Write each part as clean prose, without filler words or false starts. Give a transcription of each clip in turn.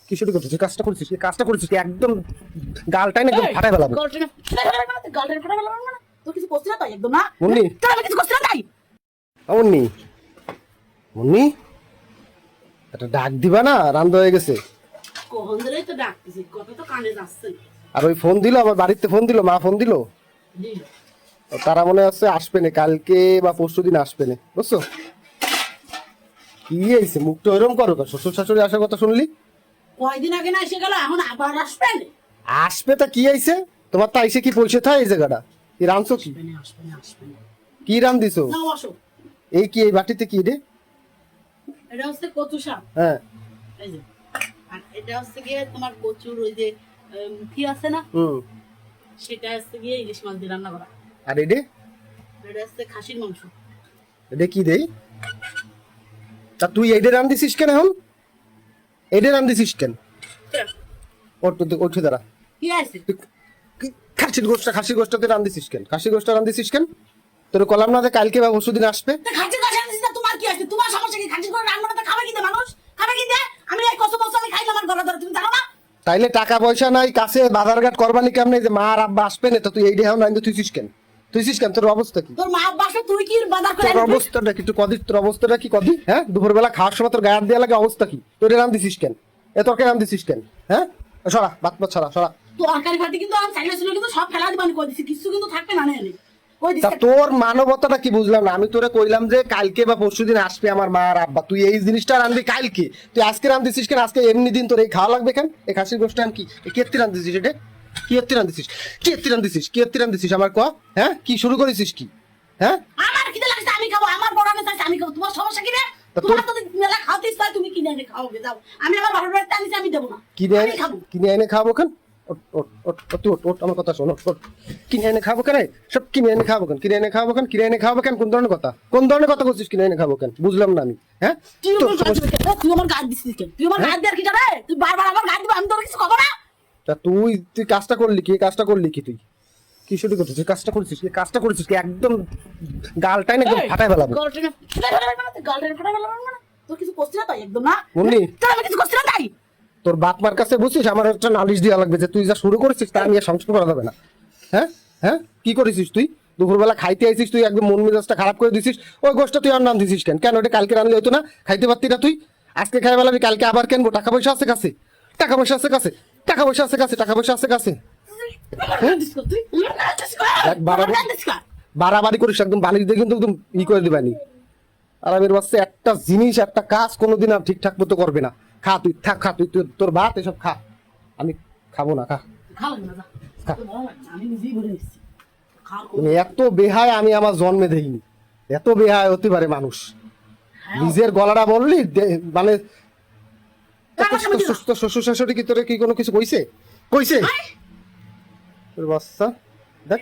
কি শুরু করছিস? কাজটা করছিস, কাজটা করছিস একদম গালটাই না একদম ফাটাই ফেলাবো। গার্লফ্রেন্ড ফটো গেল না তো কিছু করছিস না তাই একদম না মুন্নি তোর আমি কিছু করছিস না তাই মুন্নি মুন্নি একটা ডাক দিবা না? রান্দ হয়ে গেছে। কখন ধরেই তো ডাকতেছি কথা তো কানে যাচ্ছে আর ওই ফোন দিল, আমার বাড়িতে ফোন দিল, মা ফোন দিল, তারা মনে হচ্ছে আসবে না, কালকে বা পরশু দিন আসবে না, বুঝছো? কি হয়েছে মুখটা ওইরকম করো? শ্বশুর শাশুড়ি আসার কথা শুনলি? কয়দিন আগে না এসে গেল এখন আবার আসবেন আসবে তা কি হয়েছে? তোমার তা এসে কি পয়সা থাকে এই জায়গাটা? কি রাঁধছো? কি আসবেন কি রান দিছো? না আসো এই কি এই বাটিতে কি রে? এটা হচ্ছে কচু শাক হ্যাঁ এই যে আর এটা হচ্ছে গিয়ে তোমার কচুর ওই যে কি আছে না সেটা হচ্ছে গিয়ে ইলিশ মাছ দিয়ে রান্না করা আর এডে এটা হচ্ছে খাসির মাংস এডে কি দেই? তা তুই এডে রান দিছিস কেন এখন? এডে রান দিছিস কেন? ওঠে দাঁড়া। কি আছে খাসির গোষ্ঠটা তুই রান দিছিস কেন? খাসির গোষ্ঠটা রান দিছিস কেন? তোর কলাম না যে কালকে বা পরশু দিন আসবে? খাসির গোশ আনছিস না তোমার কি আছে তোমার সমস্যা কি খাসির গোশ রান্নাটা খাবে কি দে মানুষ খাবে কি দে আমি এই কত বছর আমি খাই না আমার গলা ধরে তুমি জানো না তাইলে টাকা পয়সা নাই কাছে, বাজারঘাট করবানি কেমনে যে মা আর আব্বা আসবে না? তো তুই এই দেহ রান তুইছিস কেন? তুইছিস কেন? তোর অবস্থা কি? তোর মা বাসা তুই কি বাজার করে তোর অবস্থাটা কি? তুই কদি তোর অবস্থাটা কি কদি? হ্যাঁ, দুপুরবেলা খাওয়ার সময় তোর গায়ে হাত দেওয়া লাগে, অবস্থা কি তোর? রান দিছিস কেন? তোকে রান দিছিস কেন? হ্যাঁ, সরা বাত ছড়া সরা। তরকারি ফাটি কিন্তু আমি চাইলে ছিল কিন্তু সব ফেলা দিবানি কই দিছি কিছু কিন্তু থাকবে না নেই কই তা দিছি তোর মানবতাটা কি বুঝলাম না। আমি তোরে কইলাম যে কালকে বা পরশুদিন আসবে আমার মা আর আব্বা, তুই এই জিনিসটা রানবি কালকে, তুই আজকে রান দিছিস কেন? আজকে এমনি দিন তোর এই খাওয়া লাগবে কেন? এই খাসির গোষ্ঠ কি কি এত্তি রান দিছিস? এটা কি এত্তি রান দিছিস? কি এত্তি রান দিছিস? কি এত্তি রান দিছিস আমার ক? হ্যাঁ, কি শুরু করেছিস কি? হ্যাঁ, আমার খিদে লাগছে আমি খাবো আমার বড় না চাইছে আমি খাবো তোমার সমস্যা কি রে তা তোমার তোর- তো মেলা খাওয়াতে ইচ্ছা হয়, তুমি কিনে এনে খাও গে যাও আমি আমার বাড়ির বাড়িতে আনিছি আমি দেবো না কিনে আমি এনে খাবো কিনে এনে খাবো কেন? তুই ওট আমার কথা শোনো। কিনে এনে খাবো কেন? সব কিনে এনে খাবো কেন? কিনে এনে খাবো কেন? কিনে এনে খাবো কেন? কোন ধরনের কথা? কোন ধরনের কথা বলছিস? কিনে এনে খাবো কেন? বুঝলাম না আমি। হ্যাঁ, তুই তোর আমার সমস্যা- তুই আমার গায়ে দিছিস কেন তুই আমার গায়ে দেওয়ার কি জানে তুই বারবার আমার গায়ে দিবি আমি তোর কিছু খাবো না তা তুই কাজটা করলি কি? কাজটা করলি কি? তুই কি শুরু করছিস? কাজটা করছিস কি? কাজটা করছিস কি একদম গালটাই না একদম ফাটাই ফেলাবো। গার্লফ্রেন্ড ফটো গেল না তোর কিছু করছিস না তাই একদম না মুন্নি তোর আমি কিছু করছিস না তাই তোর বাপ মার কাছে বুঝছিস আমার একটা নালিশ দেওয়া লাগবে যে তুই যা শুরু করেছিস তা আমি আর সংস্কার করা যাবে না। হ্যাঁ হ্যাঁ, কি করেছিস তুই? দুপুরবেলা খাইতে আইছিস, তুই একদম মন মেজাজটা খারাপ করে দিছিস। ওই গোষ্ঠটা তুই আর নাম দিছিস কেন? কেন ওটা কালকে রানলে হইতো না? খাইতে পারতি না তুই? আজকে খাই বেলাবি, কালকে আবার কেনবো? টাকা পয়সা আছে কাছে? টাকা পয়সা আছে কাছে? টাকা পয়সা আছে কাছে? টাকা পয়সা আছে কাছে? এক বাড়াবাড়ি করিস একদম, বালিশ দিয়ে কিন্তু একদম ই করে দিবানি। আর আমি বাচ্চা একটা জিনিস একটা কাজ কোনোদিন আর ঠিকঠাক মতো করবে না। খা তুই, থাক, খা তুই, তোর ভাত এসব খা, আমি খাবো না। খা। মানে এত বেহায় আমি আমার জন্মে দেখিনি। এত বেহায় হতে পারে মানুষ? নিজের গলাটা বললি মানে শ্বশুর শাশুড়ি কি তোরে কি কোনো কিছু কইছে? কইছে তোর বাচ্চা? দেখ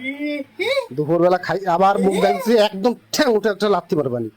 দুপুরবেলা খাই আবার মুখ গাইছে একদম ঠ্যাং উঠে একটা লাথি মারবানি।